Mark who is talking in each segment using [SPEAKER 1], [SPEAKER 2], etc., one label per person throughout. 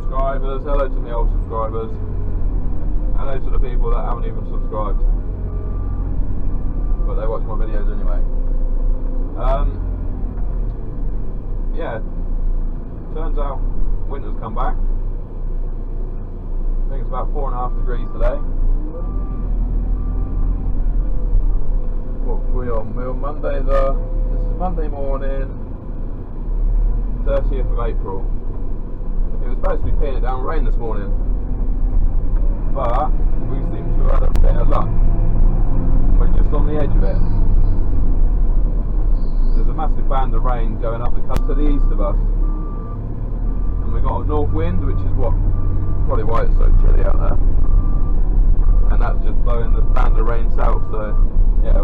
[SPEAKER 1] subscribers, hello to my old subscribers, hello to the people that haven't even subscribed, but they watch my videos anyway. Yeah, turns out winter's come back. I think it's about 4.5 degrees today. What we on? We're on Monday this is Monday morning, 30th of April. It was supposed to be peeing it down rain this morning, but we seem to have had a bit of luck. We're just on the edge of it. There's a massive band of rain going up the coast to the east of us, and we've got a north wind, which is probably why it's so chilly out there, and that's just blowing the band of rain south. So yeah, I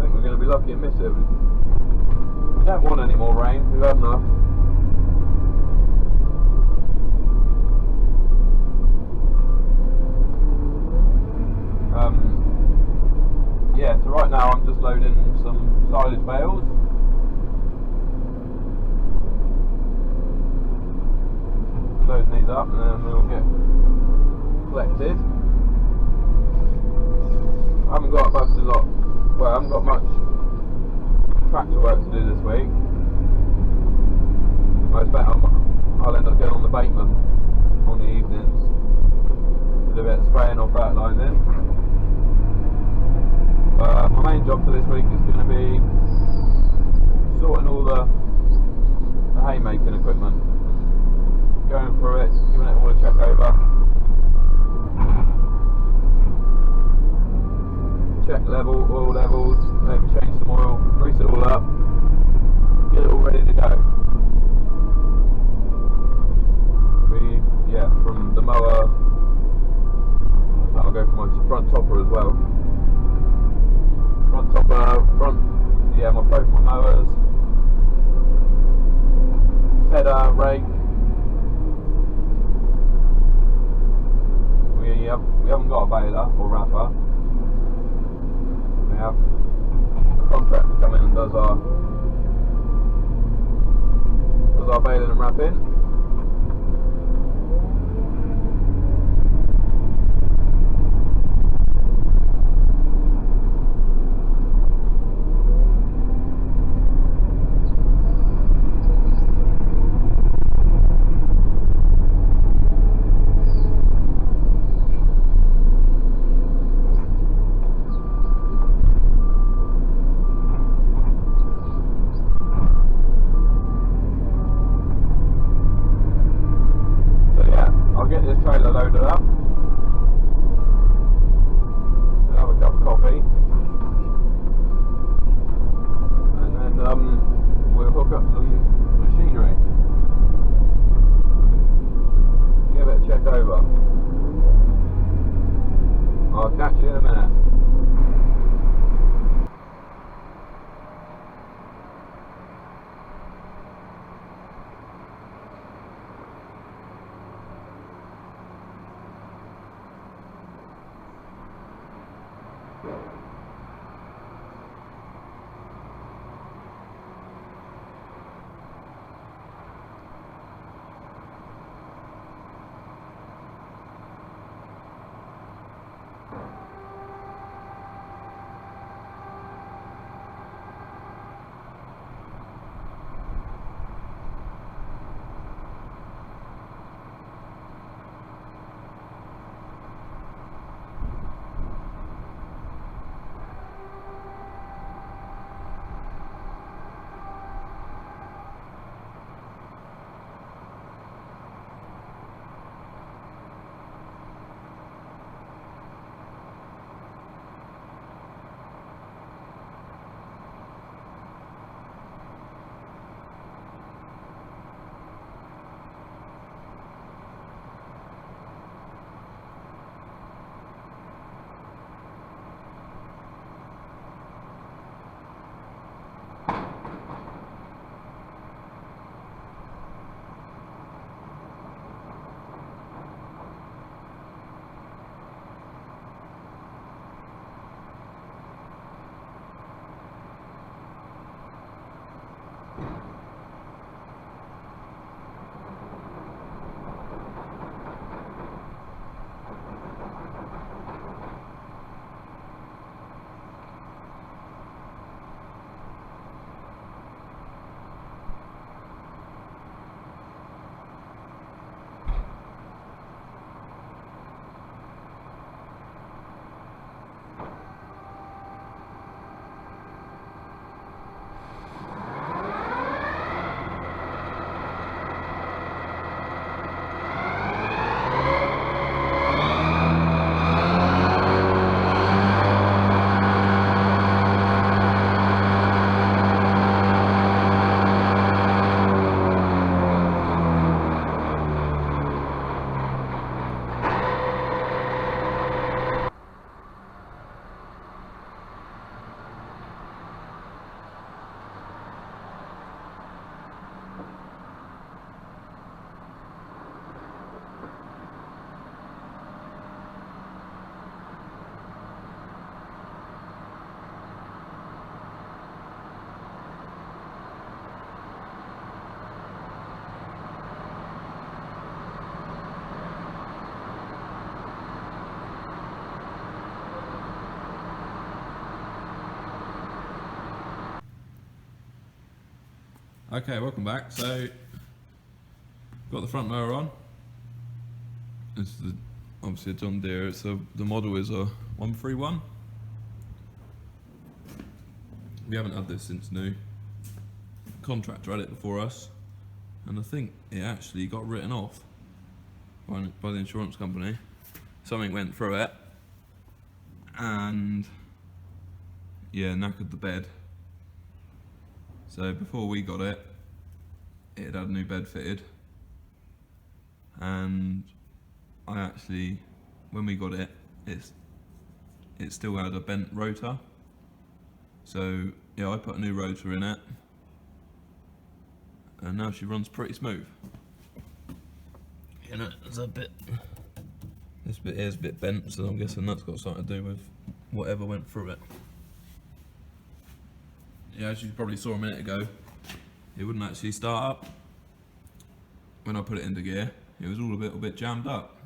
[SPEAKER 1] think we're going to be lucky and miss it. We don't want any more rain, we've had enough. Yeah, so right now I'm just loading some silage bales. Loading these up and then they'll get collected. I haven't got I haven't got much tractor work to do this week. I expect I'll end up going on the bateman on the evenings, with a bit of spraying or fertilising. My main job for this week is going to be sorting all the haymaking equipment, going through it, giving it all a check over, check oil levels, maybe change some oil, grease it all up, get it all ready to go. From the mower, I'll go for my front topper as well. Both my mowers, header, rake. We haven't got a baler or wrapper. We have a contractor come in and does our baling and wrapping. Okay, welcome back. So, got the front mower on. This is obviously a John Deere. The model is a 131. We haven't had this since new. Contractor had it before us, and I think it actually got written off by the insurance company. Something went through it, and yeah, knackered the bed. So before we got it, it had a new bed fitted, and I actually, when we got it, it still had a bent rotor. So yeah, I put a new rotor in it, and now she runs pretty smooth. You know, there's a bit, this bit here is a bit bent, so I'm guessing that's got something to do with whatever went through it. Yeah, as you probably saw a minute ago, it wouldn't actually start up. When I put it into gear, it was all a little bit jammed up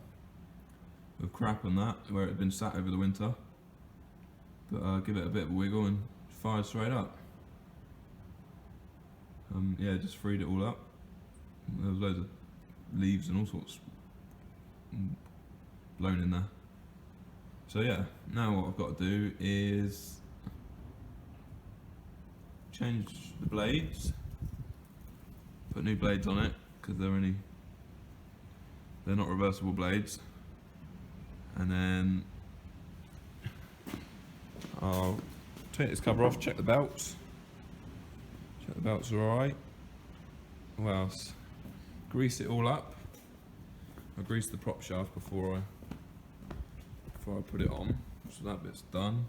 [SPEAKER 1] with crap and that, where it had been sat over the winter. But give it a bit of a wiggle and fired straight up. Yeah, just freed it all up. There was loads of leaves and all sorts blown in there. So yeah, now what I've got to do is change the blades, put new blades on it, because they're not reversible blades, and then I'll take this cover off, check the belts. Check the belts are alright. What else? Grease it all up. I greased the prop shaft before I put it on, so that bit's done.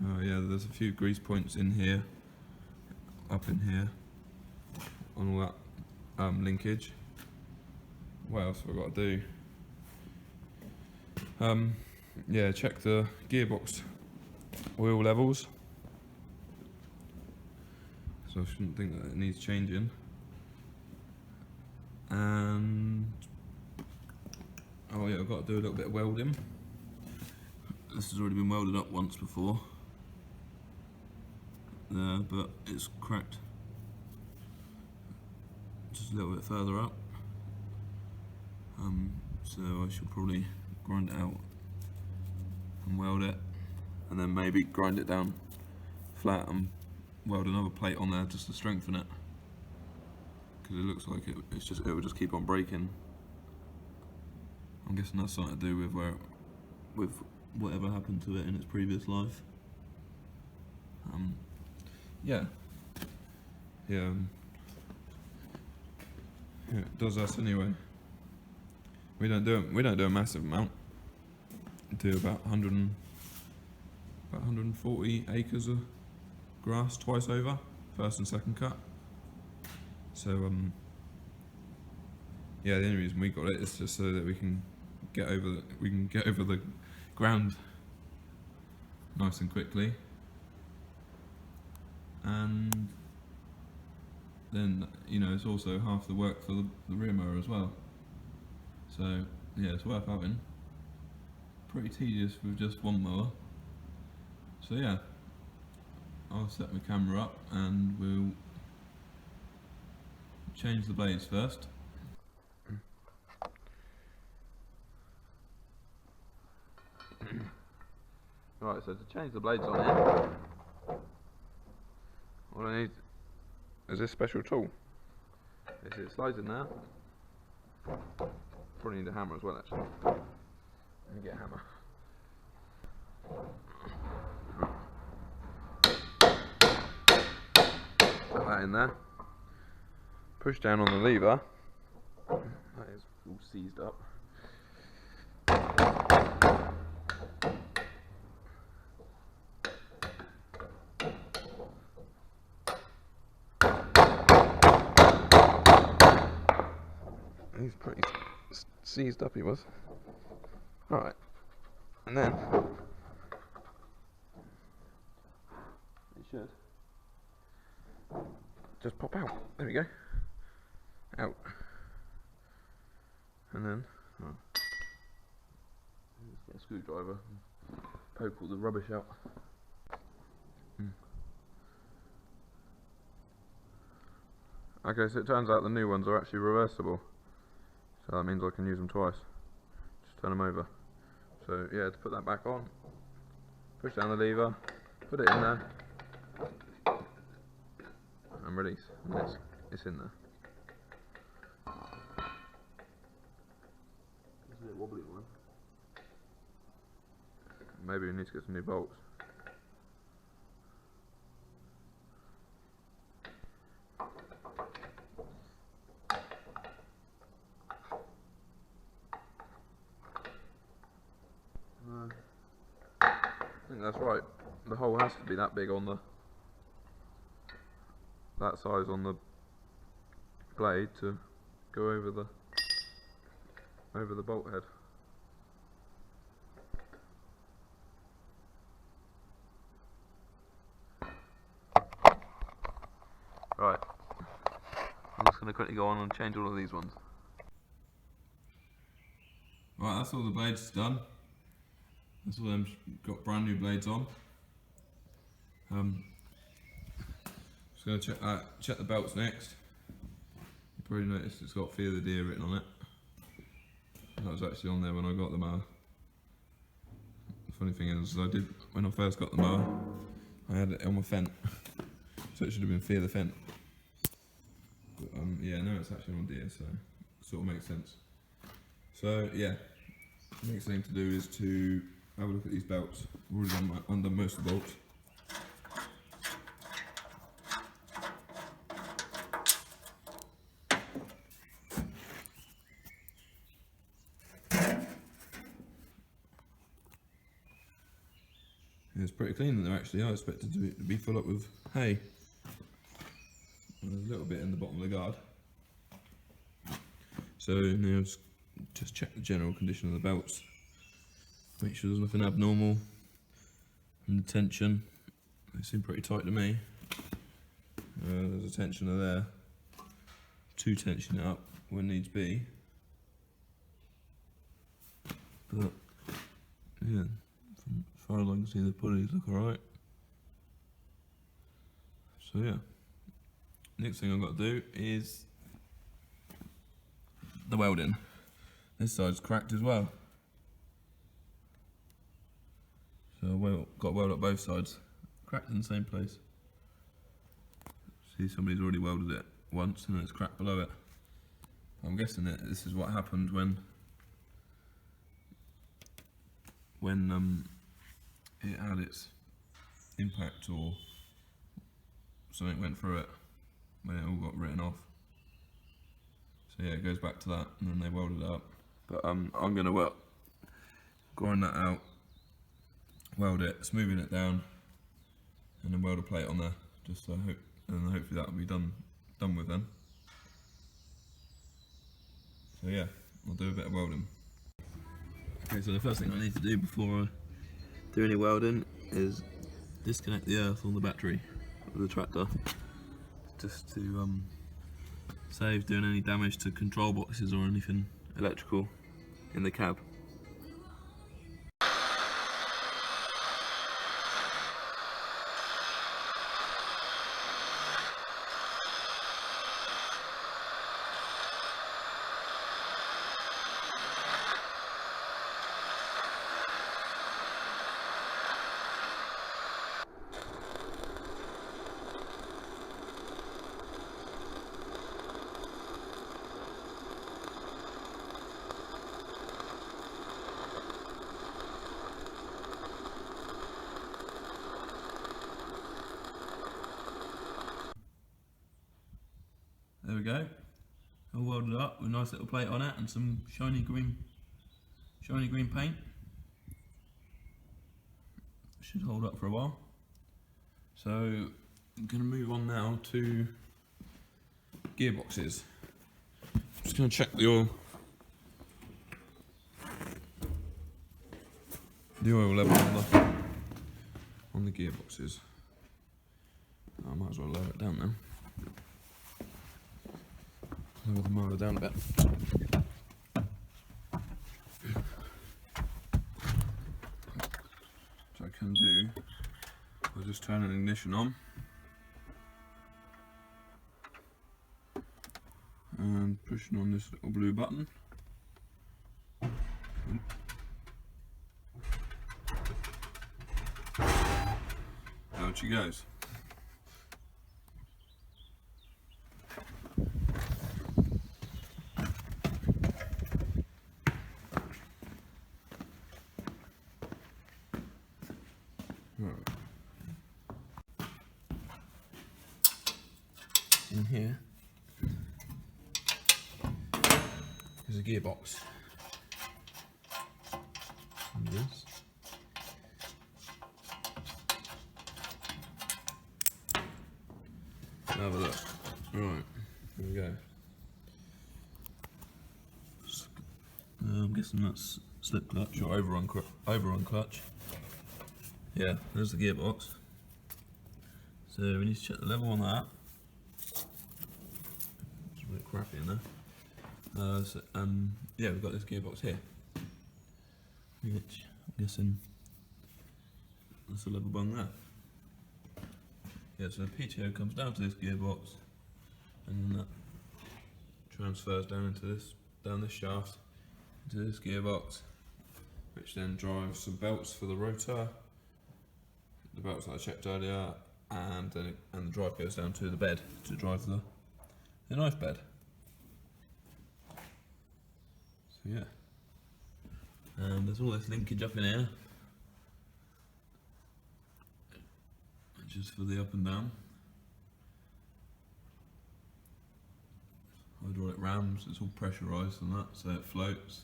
[SPEAKER 1] Oh yeah, there's a few grease points in here, up in here, on all that linkage. What else have I got to do? Yeah, check the gearbox oil levels. So I shouldn't think that it needs changing. And oh yeah, I've got to do a little bit of welding. This has already been welded up once before, but it's cracked just a little bit further up. So I should probably grind it out and weld it, and then maybe grind it down flat and weld another plate on there just to strengthen it, because it looks like it will just keep on breaking. I'm guessing that's something to do with whatever happened to it in its previous life. Yeah, it does us anyway. We don't do a massive amount. We do about 140 acres of grass twice over, first and second cut. So yeah, the only reason we got it is just so that we can get over the ground nice and quickly, and then it's also half the work for the rear mower as well. So yeah, it's worth having. Pretty tedious with just one mower. So yeah, I'll set my camera up and we'll change the blades first. Right, so to change the blades on here, all I need is this special tool. It slides in there. Probably need a hammer as well, actually. Let me get a hammer. Put that in there. Push down on the lever. That is all seized up. He's pretty seized up, he was. Alright, and then it should just pop out. There we go. Out. And then just get a screwdriver and poke all the rubbish out. Okay, so it turns out the new ones are actually reversible. So that means I can use them twice. Just turn them over. So yeah, to put that back on, push down the lever, put it in there, and release. And it's in there.
[SPEAKER 2] It's a bit wobbly one.
[SPEAKER 1] Maybe we need to get some new bolts. I think that's right. The hole has to be that big on that size on the blade to go over the bolt head. Right. I'm just going to quickly go on and change all of these ones. Right, that's all the blades done. That's all them got brand new blades on. Just going to check the belts next. You probably noticed it's got Fear the Deer written on it. That was actually on there when I got the mower. The funny thing is, when I first got the mower, I had it on my fent, so it should have been Fear the Fent. But yeah, no, it's actually on deer, so it sort of makes sense. So yeah, the next thing to do is to have a look at these belts. I've already undone most of the bolts. It's pretty clean in there actually. I expected it to be full up with hay. There's a little bit in the bottom of the guard. So now just check the general condition of the belts. Make sure there's nothing abnormal. And the tension, they seem pretty tight to me. There's a tensioner there to tension it up when needs be. But yeah, as far as I can see, the pulleys look alright. So yeah, next thing I've got to do is the welding. This side's cracked as well. So I've got to weld up both sides. Cracked in the same place. See, somebody's already welded it once and it's cracked below it. I'm guessing that this is what happened when it had its impact or something went through it when it all got written off. So yeah, it goes back to that, and then they welded it up. But I'm going to grind that out, weld it, smoothing it down, and then weld a plate on there. Just so and hopefully that will be done with then. So yeah, I'll do a bit of welding. Okay, so the first thing I need to do before I do any welding is disconnect the earth on the battery of the tractor, just to save doing any damage to control boxes or anything electrical in the cab. There we go, all welded up with a nice little plate on it and some shiny green paint. Should hold up for a while. So I'm going to move on now to gearboxes. Just going to check the oil level on the gearboxes. I might as well lower it down now. Lower the motor down a bit. So I can do, I'll just turn an ignition on. pushing on this little blue button. Out she goes. In here is a gearbox. And this. Have a look. Right, here we go. I'm guessing that's slip clutch or overrun clutch. Yeah, there's the gearbox. So we need to check the level on that. It's a bit crappy in there. Yeah, we've got this gearbox here, which I'm guessing that's the level bung there. Yeah, so the PTO comes down to this gearbox, and then that transfers down this shaft into this gearbox, which then drives some belts for the rotor, the belts that I checked earlier, and then the drive goes down to the bed to drive the knife bed. So yeah, and there's all this linkage up in here, which is for the up and down. Hydraulic rams, it's all pressurised and that, so it floats.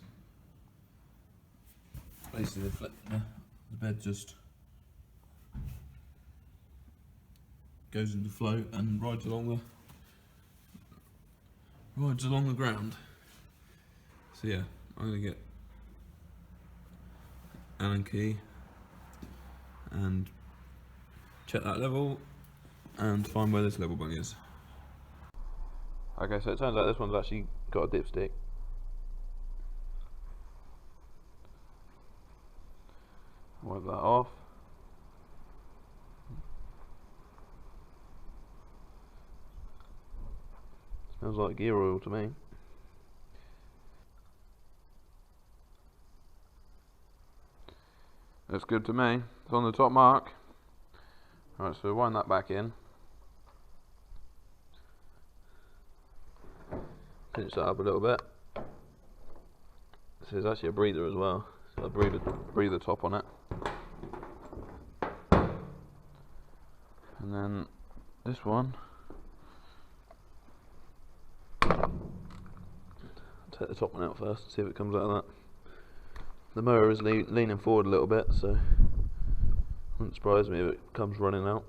[SPEAKER 1] Basically the bed just goes into float and rides along the ground. So yeah, I'm going to get Allen key and check that level and find where this level bung is. Okay, so it turns out this one's actually got a dipstick. Wipe that off. Smells like gear oil to me. Looks good to me. It's on the top mark. Right, so wind that back in. Pinch that up a little bit. So there's actually a breather as well. So I'll breathe the top on it. And then this one, take the top one out first, see if it comes out of that. The motor is leaning forward a little bit, so wouldn't surprise me if it comes running out.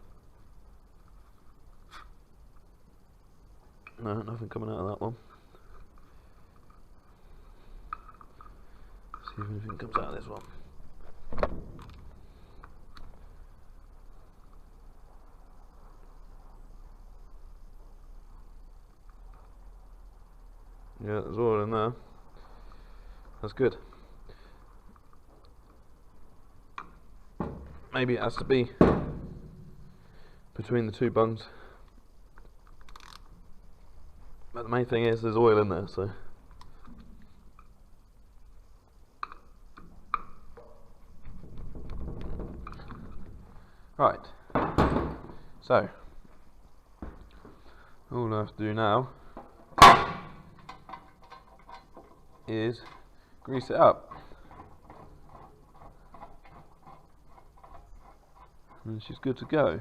[SPEAKER 1] No, nothing coming out of that one. See if anything comes out of this one. Yeah, there's oil in there. That's good. Maybe it has to be between the two bungs. But the main thing is there's oil in there, so. Right. So, all I have to do now is grease it up. And she's good to go.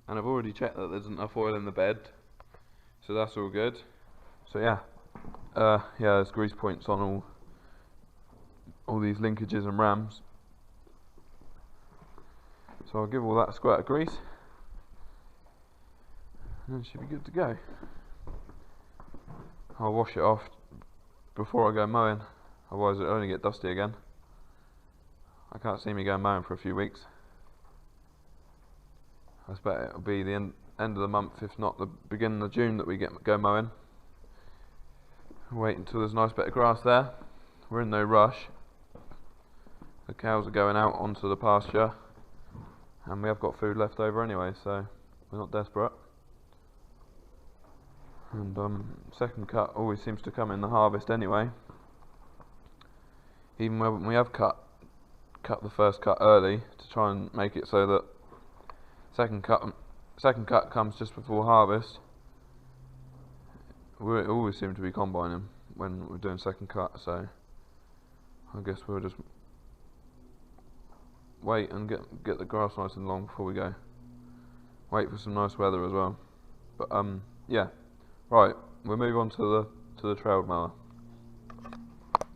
[SPEAKER 1] And I've already checked that there's enough oil in the bed, so that's all good. So yeah, there's grease points on all these linkages and rams. So I'll give all that a squirt of grease, and it should be good to go. I'll wash it off before I go mowing, otherwise it'll only get dusty again. I can't see me going mowing for a few weeks. I expect it'll be the end of the month, if not the beginning of June, that we go mowing. Wait until there's a nice bit of grass there. We're in no rush. the cows are going out onto the pasture, and we have got food left over anyway, so we're not desperate. And second cut always seems to come in the harvest anyway. Even when we have cut the first cut early to try and make it so that second cut comes just before harvest. We always seem to be combining when we're doing second cut, so I guess we'll just wait and get the grass nice and long before we go. Wait for some nice weather as well. But yeah, right, we'll move on to the trailed mower.